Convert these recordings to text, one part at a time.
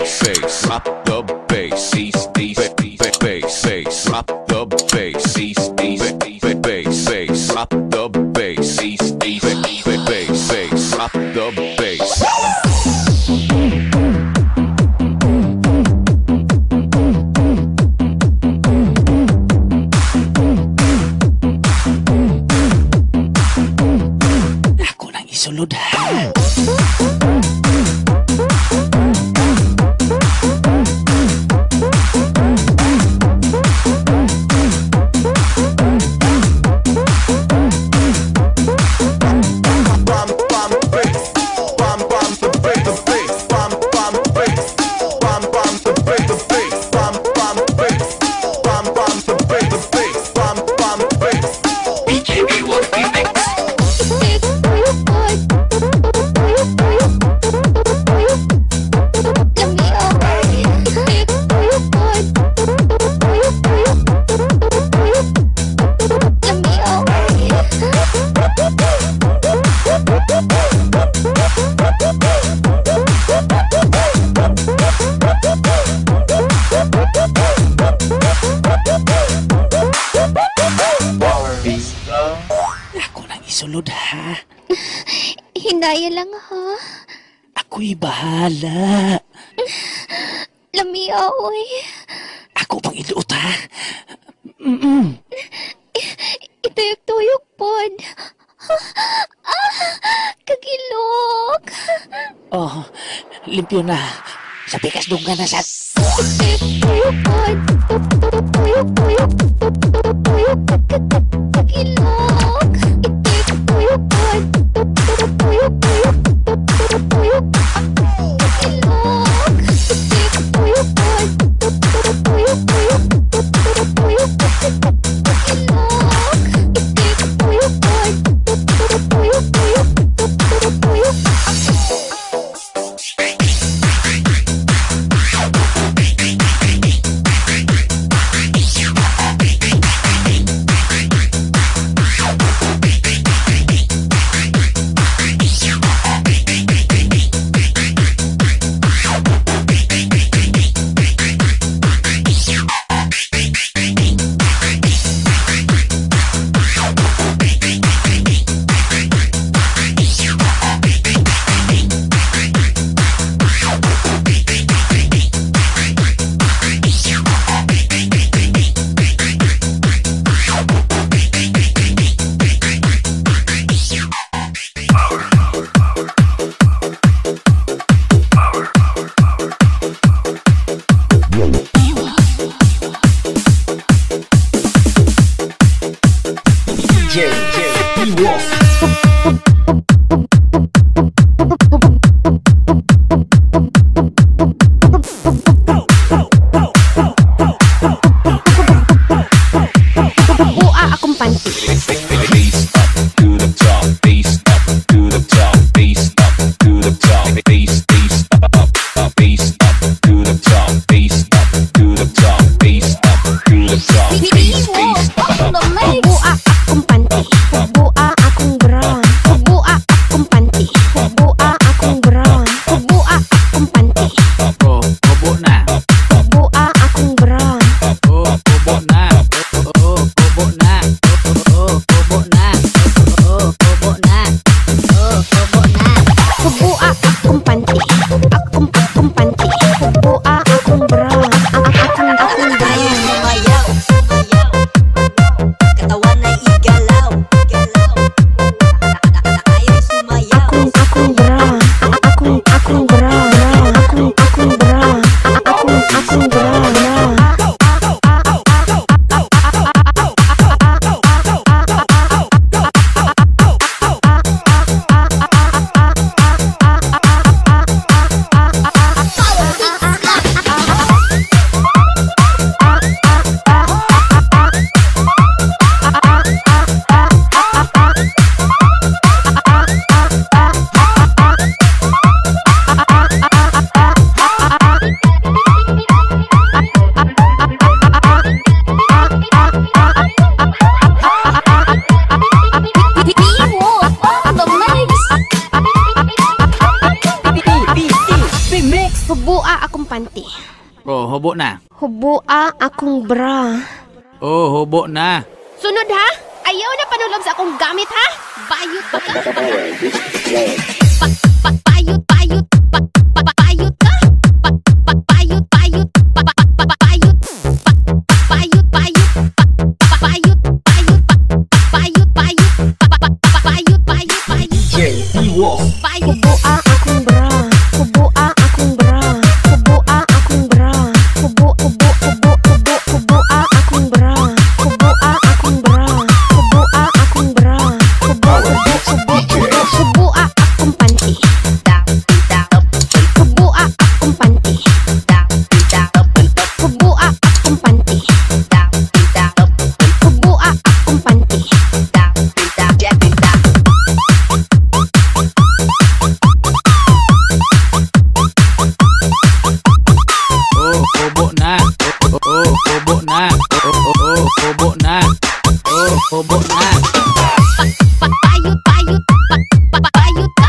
bass, drop the bass, bass, bass, drop the bass, bass, bass, drop the bass, bass, drop the bass. Ako nang isulod ha. Ako nang isulod ha. Hinaya lang ha. Ako'y bahala. Lamiaw oy. Ako pang iluot ha. Ituyok-tuyok pod. Kagilok. Oh, limpyo na. Sa pikas dunggan na sa... Ituyok pod. Tuyok-tuyok. Kagilok. Ituyok pod. Tuyok-tuyok. Kagilok. Ituyok pod. Tuyok-tuyok. Katawan ay igala. hubo na. Hubua akong bra. Oh, hubo na. Sunod ha? Ayaw na panulob sa akong gamit ha? Bayot ba ka? Bayot, bayot, bayot ka? Bayot, bayot, bayot, bayot, bayot, bayot, bayot, bayot, bayot, bayot, hubua akong bra. Hubua akong bra. Hubua akong bra. Hubua akong bra. Hubua akong bra. Hubua akong bra. Hubua akong panty. Hubua akong panty. Hubua akong panty. Hubua akong panty. Oh, hubo na. Oh, hubo na. Oh, hubo na. Oh, hubo na. Bayot, bayot, bayot ka?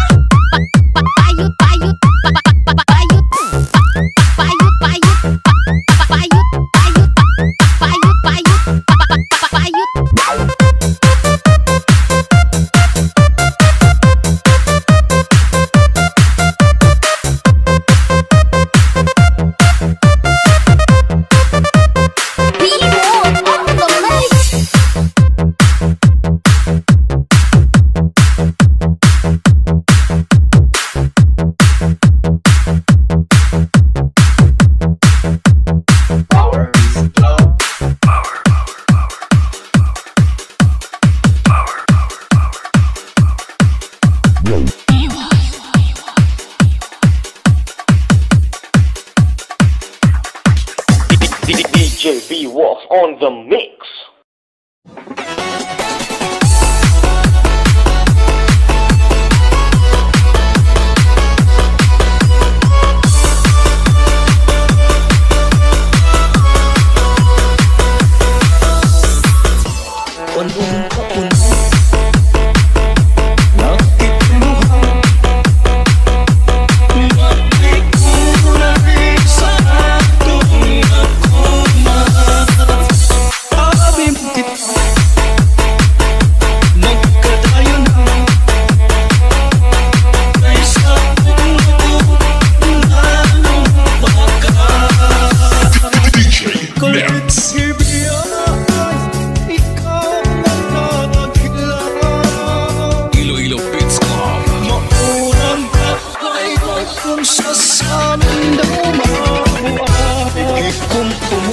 Bayot, bayot, bayot, bayot, bayot, bayot, bayot, bayot, DJ B Wolf on the mix. Iloilo Beats Club. Kung sa samin daw mabuhay, ikumu-kumu